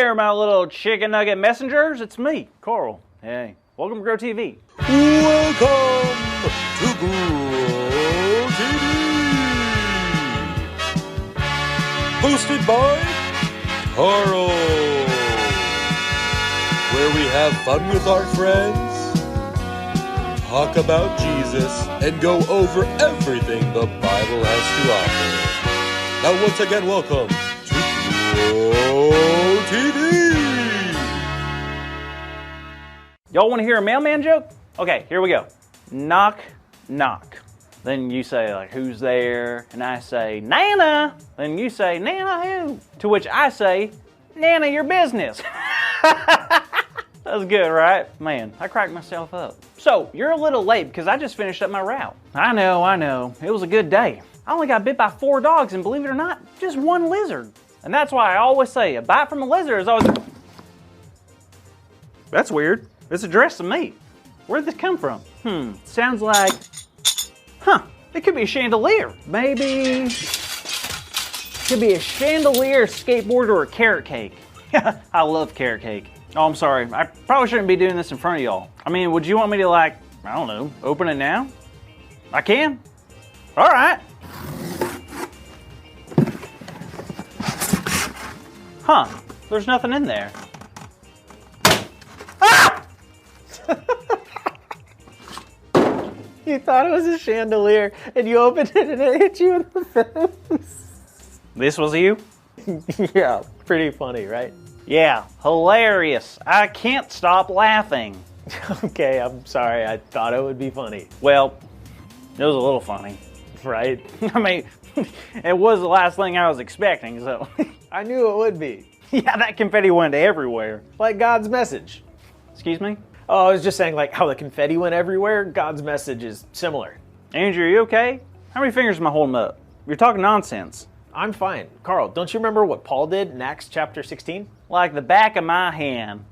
there, my little chicken nugget messengers. It's me, Carl. Hey, welcome to Grow TV. Welcome to Grow TV. Hosted by Carl. Where we have fun with our friends, talk about Jesus, and go over everything the Bible has to offer. Now once again, welcome to Grow TV. Y'all want to hear a mailman joke? Okay, here we go. Knock, knock. Then you say, like, who's there? And I say, Nana. Then you say, Nana who? To which I say, Nana, your business. That was good, right? Man, I cracked myself up. So, you're a little late because I just finished up my route. I know. It was a good day. I only got bit by 4 dogs and believe it or not, just 1 lizard. And that's why I always say a bite from a lizard is always... That's weird. It's addressed to me. Where'd this come from? Sounds like... It could be a chandelier. Maybe... Could be a chandelier, skateboard, or a carrot cake. I love carrot cake. Oh, I'm sorry. I probably shouldn't be doing this in front of y'all. I mean, would you want me to, like, I don't know, open it now? I can? All right. There's nothing in there. Ah! You thought it was a chandelier, and you opened it and it hit you in the face. This was you? Yeah, pretty funny, right? Yeah, hilarious. I can't stop laughing. Okay, I'm sorry. I thought it would be funny. Well, it was a little funny. Right? I mean, it was the last thing I was expecting, so. I knew it would be. Yeah, that confetti went everywhere. Like God's message. Excuse me? Oh, I was just saying, like, how the confetti went everywhere, God's message is similar. Andrew, are you okay? How many fingers am I holding up? You're talking nonsense. I'm fine. Carl, don't you remember what Paul did in Acts chapter 16? Like the back of my hand.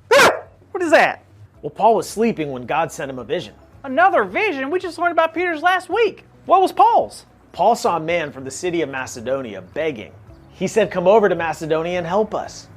What is that? Well, Paul was sleeping when God sent him a vision. Another vision? We just learned about Peter's last week. What was Paul's? Paul saw a man from the city of Macedonia begging. He said, come over to Macedonia and help us.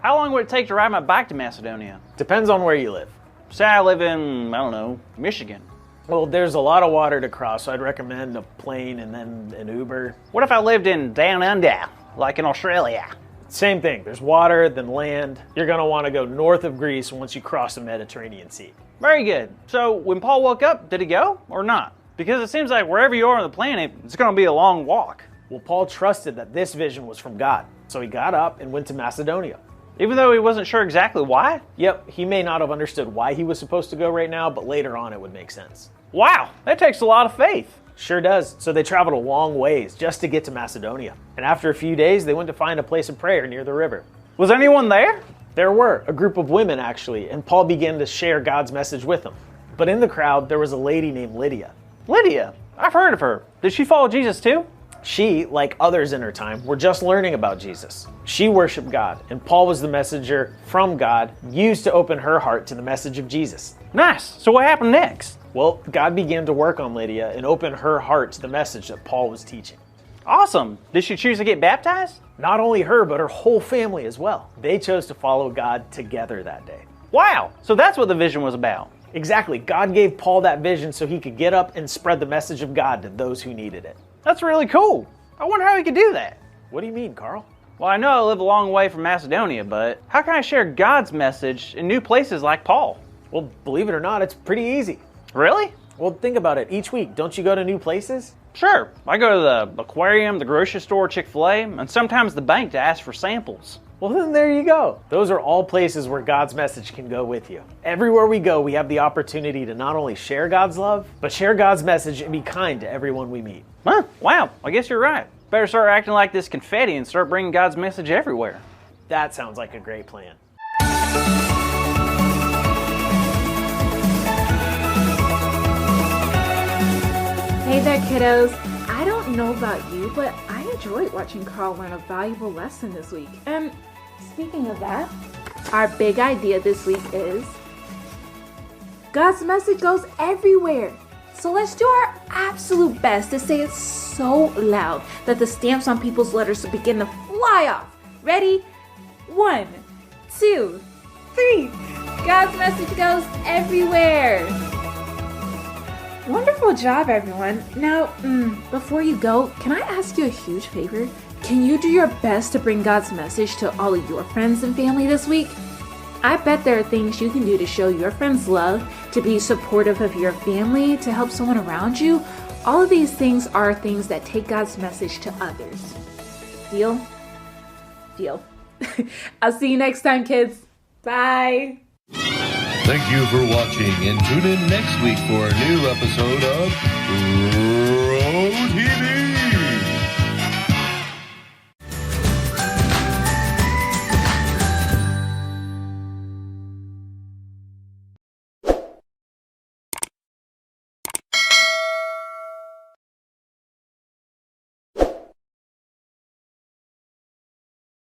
How long would it take to ride my bike to Macedonia? Depends on where you live. Say I live in, I don't know, Michigan. Well, there's a lot of water to cross, so I'd recommend a plane and then an Uber. What if I lived in Down Under, like in Australia? Same thing. There's water, then land. You're going to want to go north of Greece once you cross the Mediterranean Sea. Very good. So when Paul woke up, did he go or not? Because it seems like wherever you are on the planet, it's going to be a long walk. Well, Paul trusted that this vision was from God, so he got up and went to Macedonia. Even though he wasn't sure exactly why? Yep, he may not have understood why he was supposed to go right now, but later on it would make sense. Wow, that takes a lot of faith. Sure does. So they traveled a long ways just to get to Macedonia. And after a few days, they went to find a place of prayer near the river. Was anyone there? There were, a group of women actually, and Paul began to share God's message with them. But in the crowd, there was a lady named Lydia. Lydia? I've heard of her. Did she follow Jesus too? She, like others in her time, were just learning about Jesus. She worshiped God, and Paul was the messenger from God, used to open her heart to the message of Jesus. Nice. So what happened next? Well, God began to work on Lydia and open her heart to the message that Paul was teaching. Awesome. Did she choose to get baptized? Not only her, but her whole family as well. They chose to follow God together that day. Wow. So that's what the vision was about. Exactly. God gave Paul that vision so he could get up and spread the message of God to those who needed it. That's really cool. I wonder how he could do that. What do you mean, Carl? Well, I know I live a long way from Macedonia, but how can I share God's message in new places like Paul? Well, believe it or not, it's pretty easy. Really? Well, think about it. Each week, don't you go to new places? Sure. I go to the aquarium, the grocery store, Chick-fil-A, and sometimes the bank to ask for samples. Well, then there you go. Those are all places where God's message can go with you. Everywhere we go, we have the opportunity to not only share God's love, but share God's message and be kind to everyone we meet. Huh, wow, I guess you're right. Better start acting like this confetti and start bringing God's message everywhere. That sounds like a great plan. Hey there, kiddos. I don't know about you, but I enjoyed watching Carl learn a valuable lesson this week. And speaking of that, our big idea this week is God's message goes everywhere. So let's do our absolute best to say it so loud that the stamps on people's letters will begin to fly off. Ready? 1, 2, 3. God's message goes everywhere. Wonderful job, everyone. Now, before you go, can I ask you a huge favor? Can you do your best to bring God's message to all of your friends and family this week? I bet there are things you can do to show your friends love, to be supportive of your family, to help someone around you. All of these things are things that take God's message to others. Deal? Deal. I'll see you next time, kids. Bye. Thank you for watching, and tune in next week for a new episode of